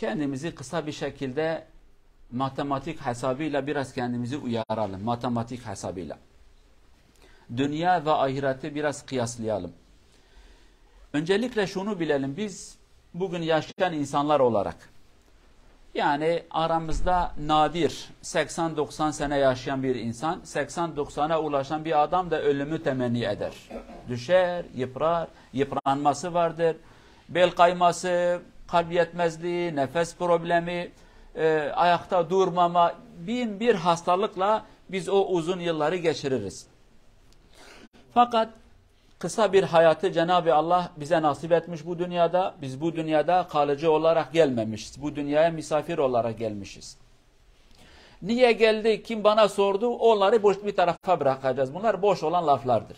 kendimizi kısa bir şekilde matematik hesabıyla biraz kendimizi uyaralım. Matematik hesabıyla. Dünya ve ahireti biraz kıyaslayalım. Öncelikle şunu bilelim. Biz bugün yaşayan insanlar olarak, yani aramızda nadir 80-90 sene yaşayan bir insan, 80-90'a ulaşan bir adam da ölümü temenni eder. Düşer, yıprar, yıpranması vardır. Bel kayması, kalp yetmezliği, nefes problemi, ayakta durmama, bin bir hastalıkla biz o uzun yılları geçiririz. Fakat kısa bir hayatı Cenab-ı Allah bize nasip etmiş bu dünyada. Biz bu dünyada kalıcı olarak gelmemişiz. Bu dünyaya misafir olarak gelmişiz. Niye geldi? Kim bana sordu? Onları boş bir tarafa bırakacağız. Bunlar boş olan laflardır.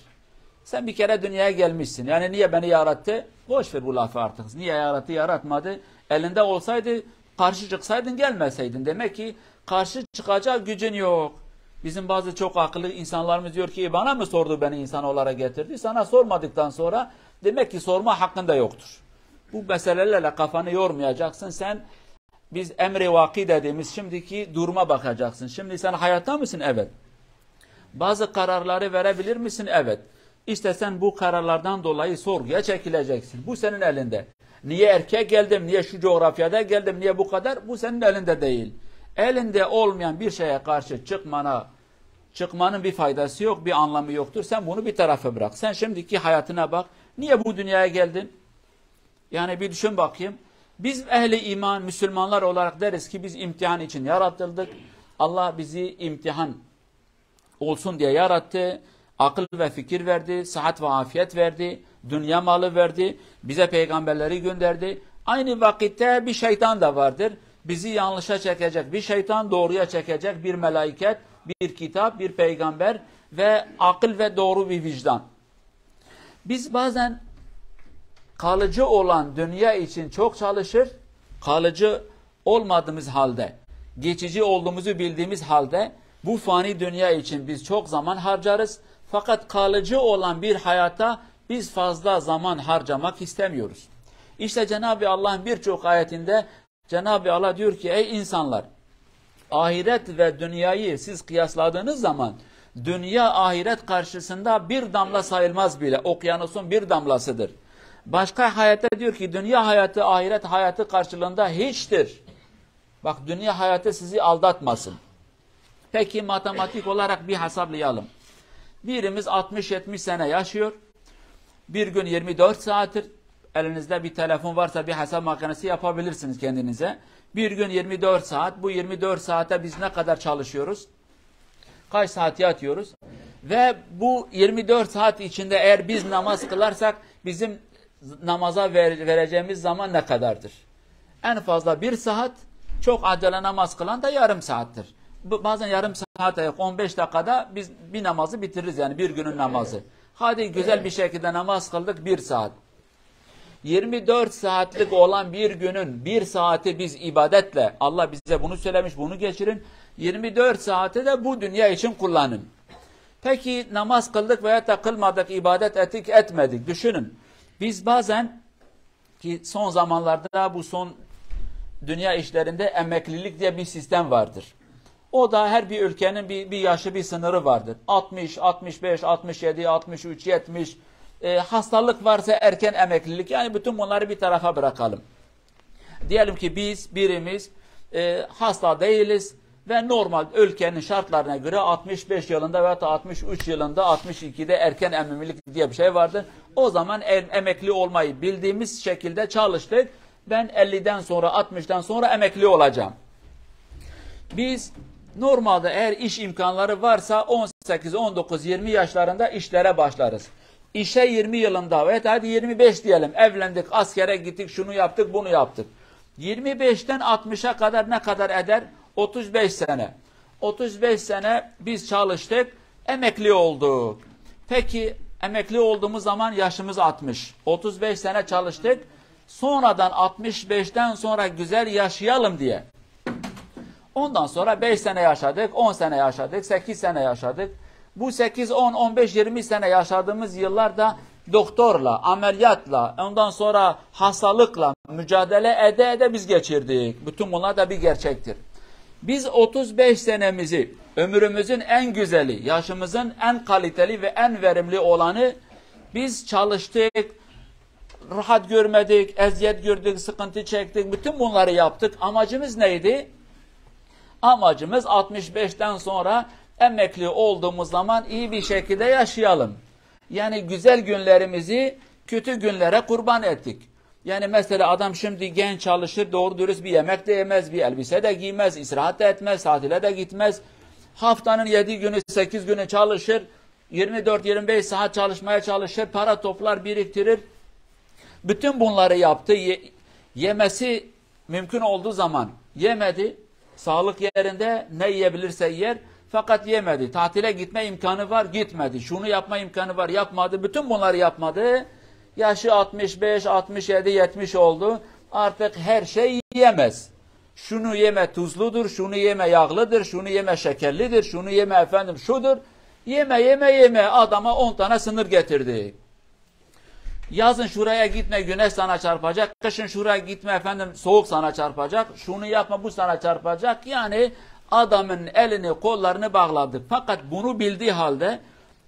Sen bir kere dünyaya gelmişsin. Yani niye beni yarattı? Boş ver bu lafı artık. Niye yarattı, yaratmadı? Elinde olsaydı, karşı çıksaydın, gelmeseydin. Demek ki karşı çıkacak gücün yok. Bizim bazı çok akıllı insanlarımız diyor ki bana mı sordu, beni insan olarak getirdi? Sana sormadıktan sonra demek ki sorma hakkın da yoktur. Bu meselelerle kafanı yormayacaksın. Sen biz emri vaki dediğimiz şimdiki duruma bakacaksın. Şimdi sen hayatta mısın? Evet. Bazı kararları verebilir misin? Evet. İşte sen bu kararlardan dolayı sorguya çekileceksin. Bu senin elinde. Niye erkek geldim? Niye şu coğrafyada geldim? Niye bu kadar? Bu senin elinde değil. Elinde olmayan bir şeye karşı çıkmanın bir faydası yok, bir anlamı yoktur. Sen bunu bir tarafa bırak. Sen şimdiki hayatına bak. Niye bu dünyaya geldin? Yani bir düşün bakayım. Biz ehli iman, Müslümanlar olarak deriz ki biz imtihan için yaratıldık. Allah bizi imtihan olsun diye yarattı. Akıl ve fikir verdi, sıhhat ve afiyet verdi, dünya malı verdi, bize peygamberleri gönderdi. Aynı vakitte bir şeytan da vardır. Bizi yanlışa çekecek bir şeytan, doğruya çekecek bir melaiket, bir kitap, bir peygamber ve akıl ve doğru bir vicdan. Biz bazen kalıcı olan dünya için çok çalışır, kalıcı olmadığımız halde, geçici olduğumuzu bildiğimiz halde bu fani dünya için biz çok zaman harcarız. Fakat kalıcı olan bir hayata biz fazla zaman harcamak istemiyoruz. İşte Cenab-ı Allah'ın birçok ayetinde Cenab-ı Allah diyor ki ey insanlar, ahiret ve dünyayı siz kıyasladığınız zaman dünya ahiret karşısında bir damla sayılmaz bile. Okyanusun bir damlasıdır. Başka hayette diyor ki dünya hayatı ahiret hayatı karşılığında hiçtir. Bak, dünya hayatı sizi aldatmasın. Peki matematik olarak bir hesaplayalım. Birimiz 60-70 sene yaşıyor. Bir gün 24 saattir. Elinizde bir telefon varsa bir hesap makinesi yapabilirsiniz kendinize. Bir gün 24 saat. Bu 24 saate biz ne kadar çalışıyoruz? Kaç saat yatıyoruz? Ve bu 24 saat içinde eğer biz namaz kılarsak bizim namaza vereceğimiz zaman ne kadardır? En fazla 1 saat. Çok acele namaz kılan da yarım saattir. Bazen yarım saat, 15 dakikada biz bir namazı bitiririz, yani bir günün namazı. Hadi güzel bir şekilde namaz kıldık 1 saat. 24 saatlik olan bir günün 1 saati biz ibadetle, Allah bize bunu söylemiş, bunu geçirin. 24 saati de bu dünya için kullanın. Peki namaz kıldık veya da kılmadık, ibadet ettik etmedik. Düşünün. Biz bazen ki son zamanlarda bu son dünya işlerinde emeklilik diye bir sistem vardır. O da her bir ülkenin bir yaşı, bir sınırı vardır. 60, 65, 67, 63, 70. Hastalık varsa erken emeklilik. Yani bütün bunları bir tarafa bırakalım. Diyelim ki biz birimiz hasta değiliz ve normal ülkenin şartlarına göre 65 yılında veya 63 yılında, 62'de erken emeklilik diye bir şey vardır. O zaman emekli olmayı bildiğimiz şekilde çalıştık. Ben 50'den sonra, 60'dan sonra emekli olacağım. Biz normalde eğer iş imkanları varsa 18, 19, 20 yaşlarında işlere başlarız. İşe 20 yılında ve hadi 25 diyelim, evlendik, askere gittik, şunu yaptık, bunu yaptık. 25'ten 60'a kadar ne kadar eder? 35 sene. 35 sene biz çalıştık, emekli olduk. Peki emekli olduğumuz zaman yaşımız 60. 35 sene çalıştık. Sonradan 65'ten sonra güzel yaşayalım diye. Ondan sonra 5 sene yaşadık, 10 sene yaşadık, 8 sene yaşadık. Bu 8, 10, 15, 20 sene yaşadığımız yıllarda doktorla, ameliyatla, ondan sonra hastalıkla, mücadele ede biz geçirdik. Bütün bunlar da bir gerçektir. Biz 35 senemizi, ömrümüzün en güzeli, yaşımızın en kaliteli ve en verimli olanı biz çalıştık, rahat görmedik, eziyet gördük, sıkıntı çektik, bütün bunları yaptık. Amacımız neydi? Amacımız 65'ten sonra emekli olduğumuz zaman iyi bir şekilde yaşayalım. Yani güzel günlerimizi kötü günlere kurban ettik. Yani mesela adam şimdi genç çalışır, doğru dürüst bir yemek de yemez, bir elbise de giymez, istirahat da etmez, tatile de gitmez. Haftanın 7 günü, 8 günü çalışır, 24-25 saat çalışmaya çalışır, para toplar, biriktirir. Bütün bunları yaptı, yemesi mümkün olduğu zaman yemedi. Sağlık yerinde ne yiyebilirse yer, fakat yemedi. Tatile gitme imkanı var, gitmedi. Şunu yapma imkanı var, yapmadı. Bütün bunları yapmadı. Yaşı 65, 67, 70 oldu. Artık her şey yiyemez. Şunu yeme tuzludur, şunu yeme yağlıdır, şunu yeme şekerlidir, şunu yeme efendim şudur. Yeme. Adama 10 tane sınır getirdi. Yazın şuraya gitme, güneş sana çarpacak. Kışın şuraya gitme efendim, soğuk sana çarpacak. Şunu yapma, bu sana çarpacak. Yani adamın elini, kollarını bağladık. Fakat bunu bildiği halde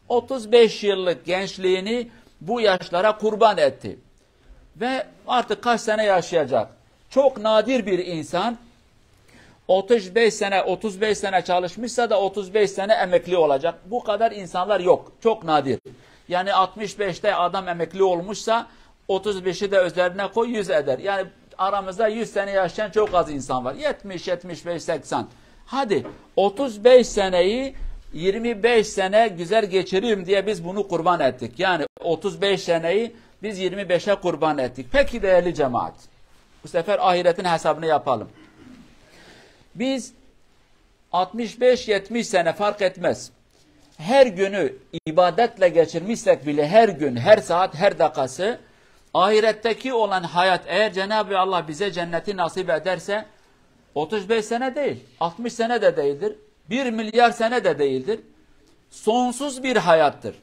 35 yıllık gençliğini bu yaşlara kurban etti. Ve artık kaç sene yaşayacak? Çok nadir bir insan 35 sene çalışmışsa da 35 sene emekli olacak. Bu kadar insanlar yok. Çok nadir. Yani 65'te adam emekli olmuşsa 35'i de üzerine koy 100 eder. Yani aramızda 100 sene yaşayan çok az insan var. 70, 75, 80. Hadi 35 seneyi 25 sene güzel geçireyim diye biz bunu kurban ettik. Yani 35 seneyi biz 25'e kurban ettik. Peki değerli cemaat, bu sefer ahiretin hesabını yapalım. Biz 65-70 sene fark etmez. Her günü ibadetle geçirmişsek bile her gün, her saat, her dakikası ahiretteki olan hayat eğer Cenab-ı Allah bize cenneti nasip ederse 35 sene değil, 60 sene de değildir, 1 milyar sene de değildir. Sonsuz bir hayattır.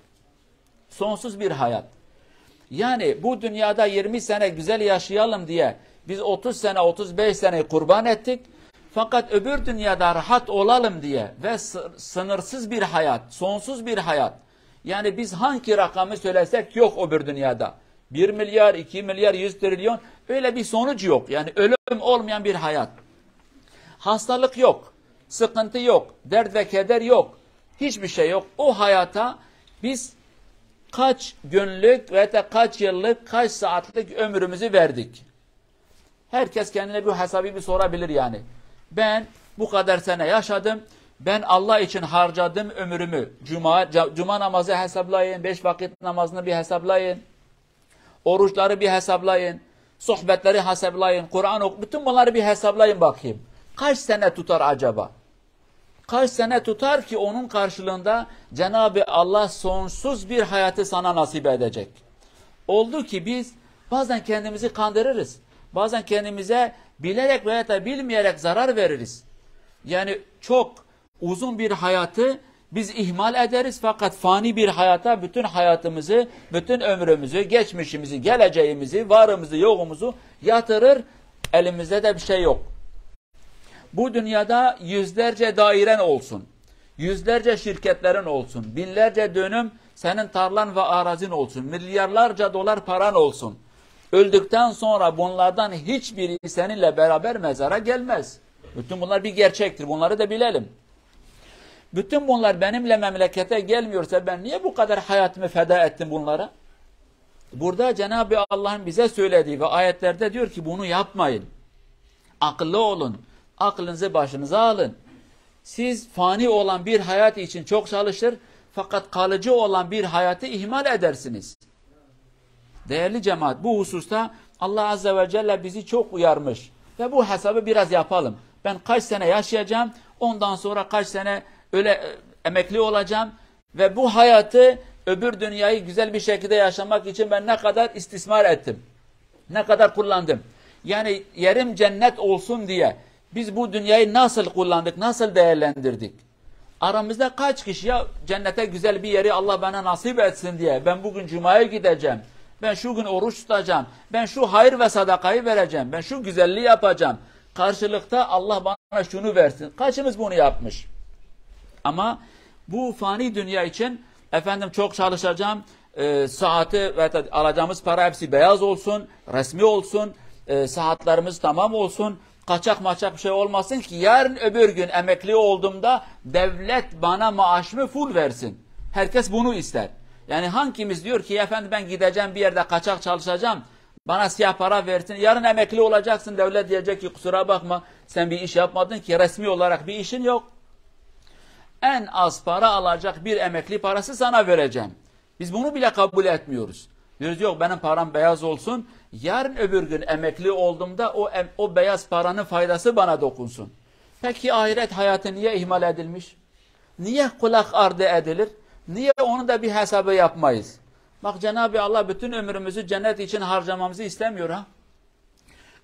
Sonsuz bir hayat. Yani bu dünyada 20 sene güzel yaşayalım diye biz 30 sene, 35 sene kurban ettik. Fakat öbür dünyada rahat olalım diye ve sınırsız bir hayat, sonsuz bir hayat. Yani biz hangi rakamı söylesek yok öbür dünyada. 1 milyar, 2 milyar, 100 trilyon öyle bir sonuç yok. Yani ölüm olmayan bir hayat. Hastalık yok, sıkıntı yok, dert ve keder yok. Hiçbir şey yok. O hayata biz kaç günlük ve de kaç yıllık, kaç saatlik ömrümüzü verdik. Herkes kendine bir hesabı bir sorabilir yani. Ben bu kadar sene yaşadım. Ben Allah için harcadım ömrümü. Cuma namazı hesaplayın. 5 vakit namazını bir hesaplayın. Oruçları bir hesaplayın. Sohbetleri hesaplayın. Kur'an oku. Bütün bunları bir hesaplayın bakayım. Kaç sene tutar acaba? Kaç sene tutar ki onun karşılığında Cenab-ı Allah sonsuz bir hayatı sana nasip edecek? Oldu ki biz bazen kendimizi kandırırız. Bazen kendimize bilerek veya da bilmeyerek zarar veririz. Yani çok uzun bir hayatı biz ihmal ederiz fakat fani bir hayata bütün hayatımızı, bütün ömrümüzü, geçmişimizi, geleceğimizi, varımızı, yoğumuzu yatırır. Elimizde de bir şey yok. Bu dünyada yüzlerce dairen olsun, yüzlerce şirketlerin olsun, binlerce dönüm senin tarlan ve arazin olsun, milyarlarca dolar paran olsun. Öldükten sonra bunlardan hiçbiri seninle beraber mezara gelmez. Bütün bunlar bir gerçektir. Bunları da bilelim. Bütün bunlar benimle memlekete gelmiyorsa ben niye bu kadar hayatımı feda ettim bunlara? Burada Cenab-ı Allah'ın bize söylediği ve ayetlerde diyor ki bunu yapmayın. Akıllı olun. Aklınızı başınıza alın. Siz fani olan bir hayat için çok çalışır fakat kalıcı olan bir hayatı ihmal edersiniz. Değerli cemaat, bu hususta Allah Azze ve Celle bizi çok uyarmış. Ve bu hesabı biraz yapalım. Ben kaç sene yaşayacağım, ondan sonra kaç sene öyle emekli olacağım ve bu hayatı, öbür dünyayı güzel bir şekilde yaşamak için ben ne kadar istismar ettim, ne kadar kullandım. Yani yerim cennet olsun diye biz bu dünyayı nasıl kullandık, nasıl değerlendirdik? Aramızda kaç kişi ya cennete güzel bir yeri Allah bana nasip etsin diye ben bugün Cuma'ya gideceğim, Ben şu gün oruç tutacağım. Ben şu hayır ve sadakayı vereceğim. Ben şu güzelliği yapacağım. Karşılıkta Allah bana şunu versin. Kaçımız bunu yapmış? Ama bu fani dünya için efendim çok çalışacağım. Saati ve alacağımız para hepsi beyaz olsun. Resmi olsun. Saatlerimiz tamam olsun. Kaçak maçak bir şey olmasın ki yarın öbür gün emekli olduğumda devlet bana maaşımı full versin. Herkes bunu ister. Yani hangimiz diyor ki efendim ben gideceğim bir yerde kaçak çalışacağım. Bana siyah para versin. Yarın emekli olacaksın. Devlet diyecek ki kusura bakma sen bir iş yapmadın ki resmi olarak bir işin yok. En az para alacak bir emekli parası sana vereceğim. Biz bunu bile kabul etmiyoruz. Diyoruz yok benim param beyaz olsun. Yarın öbür gün emekli olduğumda o beyaz paranın faydası bana dokunsun. Peki ahiret hayatı niye ihmal edilmiş? Niye kulak ardı edilir? Niye onu da bir hesabı yapmayız? Bak Cenab-ı Allah bütün ömrümüzü cennet için harcamamızı istemiyor ha.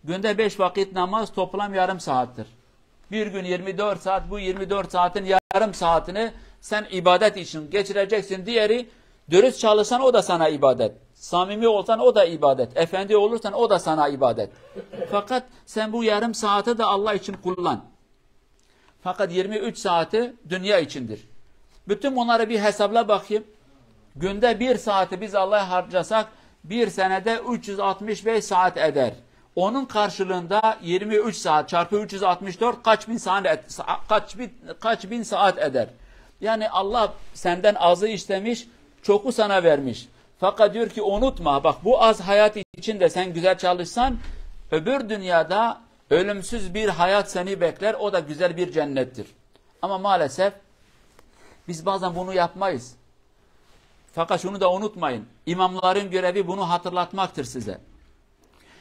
Günde 5 vakit namaz toplam yarım saattir. Bir gün 24 saat, bu 24 saatin yarım saatini sen ibadet için geçireceksin. Diğeri dürüst çalışsan o da sana ibadet. Samimi olsan o da ibadet. Efendi olursan o da sana ibadet. Fakat sen bu yarım saati de Allah için kullan. Fakat 23 saati dünya içindir. Bütün bunları bir hesapla bakayım. Günde 1 saati biz Allah'a harcasak bir senede 365 saat eder. Onun karşılığında 23 saat çarpı 364 kaç bin saat eder. Yani Allah senden azı istemiş, çoku sana vermiş. Fakat diyor ki unutma bak bu az hayat içinde sen güzel çalışsan öbür dünyada ölümsüz bir hayat seni bekler. O da güzel bir cennettir. Ama maalesef biz bazen bunu yapmayız. Fakat şunu da unutmayın. İmamların görevi bunu hatırlatmaktır size.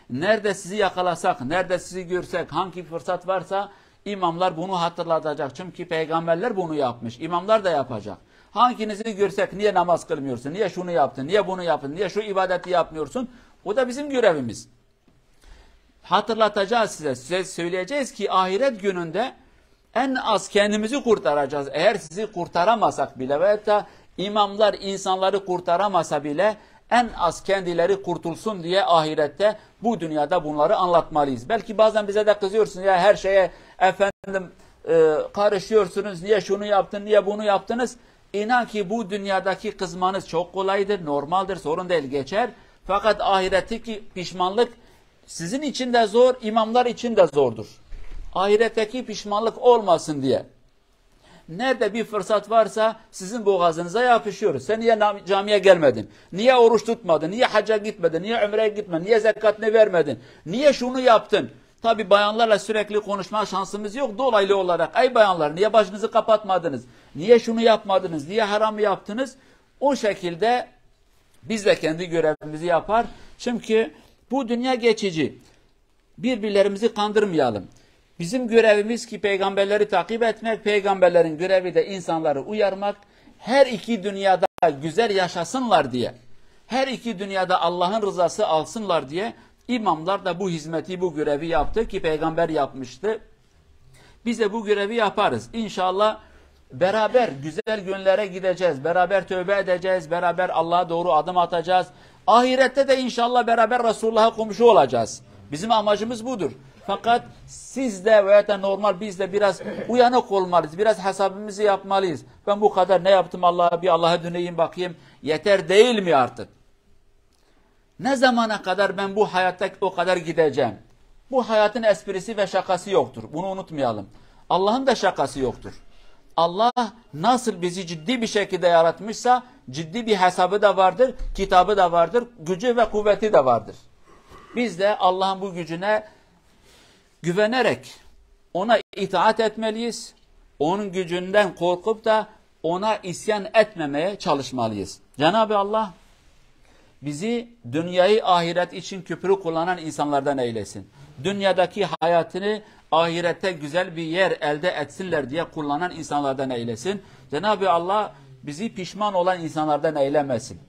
Nerede sizi yakalasak, nerede sizi görsek, hangi fırsat varsa imamlar bunu hatırlatacak. Çünkü peygamberler bunu yapmış. İmamlar da yapacak. Hanginizi görsek niye namaz kılmıyorsun, niye şunu yaptın, niye bunu yaptın, niye şu ibadeti yapmıyorsun? O da bizim görevimiz. Hatırlatacağız size. Size söyleyeceğiz ki ahiret gününde en az kendimizi kurtaracağız. Eğer sizi kurtaramasak bile ve hatta imamlar insanları kurtaramasa bile en az kendileri kurtulsun diye ahirette bu dünyada bunları anlatmalıyız. Belki bazen bize de kızıyorsunuz ya her şeye efendim karışıyorsunuz. Niye şunu yaptın, niye bunu yaptınız? İnan ki bu dünyadaki kızmanız çok kolaydır, normaldir, sorun değil geçer. Fakat ahiretteki pişmanlık sizin için de zor, imamlar için de zordur. Ahiretteki pişmanlık olmasın diye. Nerede bir fırsat varsa sizin boğazınıza yapışıyoruz. Sen niye camiye gelmedin? Niye oruç tutmadın? Niye hacca gitmedin? Niye ömreye gitmedin? Niye zekatını vermedin? Niye şunu yaptın? Tabi bayanlarla sürekli konuşma şansımız yok dolaylı olarak. Ey bayanlar niye başınızı kapatmadınız? Niye şunu yapmadınız? Niye haram yaptınız? O şekilde biz de kendi görevimizi yapar. Çünkü bu dünya geçici. Birbirlerimizi kandırmayalım. Bizim görevimiz ki peygamberleri takip etmek, peygamberlerin görevi de insanları uyarmak, her iki dünyada güzel yaşasınlar diye, her iki dünyada Allah'ın rızası alsınlar diye imamlar da bu hizmeti, bu görevi yaptı ki peygamber yapmıştı. Biz de bu görevi yaparız. İnşallah beraber güzel günlere gideceğiz, beraber tövbe edeceğiz, beraber Allah'a doğru adım atacağız. Ahirette de inşallah beraber Resulullah'a komşu olacağız. Bizim amacımız budur. Fakat siz de veya da normal biz de biraz uyanık olmalıyız. Biraz hesabımızı yapmalıyız. Ben bu kadar ne yaptım Allah'a döneyim bakayım. Yeter değil mi artık? Ne zamana kadar ben bu hayatta o kadar gideceğim? Bu hayatın esprisi ve şakası yoktur. Bunu unutmayalım. Allah'ın da şakası yoktur. Allah nasıl bizi ciddi bir şekilde yaratmışsa ciddi bir hesabı da vardır, kitabı da vardır, gücü ve kuvveti de vardır. Biz de Allah'ın bu gücüne güvenerek ona itaat etmeliyiz. Onun gücünden korkup da ona isyan etmemeye çalışmalıyız. Cenab-ı Allah bizi dünyayı ahiret için köprü kullanan insanlardan eylesin. Dünyadaki hayatını ahirette güzel bir yer elde etsinler diye kullanan insanlardan eylesin. Cenab-ı Allah bizi pişman olan insanlardan eylemesin.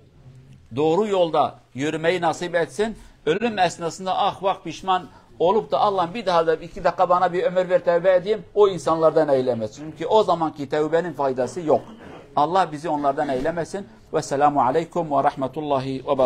Doğru yolda yürümeyi nasip etsin. Ölüm esnasında ah vah pişman olup da Allah'ım bir daha da 2 dakika bana bir ömür ver tevbe edeyim. O insanlardan eylemesin. Çünkü o zamanki tevbenin faydası yok. Allah bizi onlardan eylemesin. Vesselamu aleyküm ve rahmetullahi ve berekatuhu.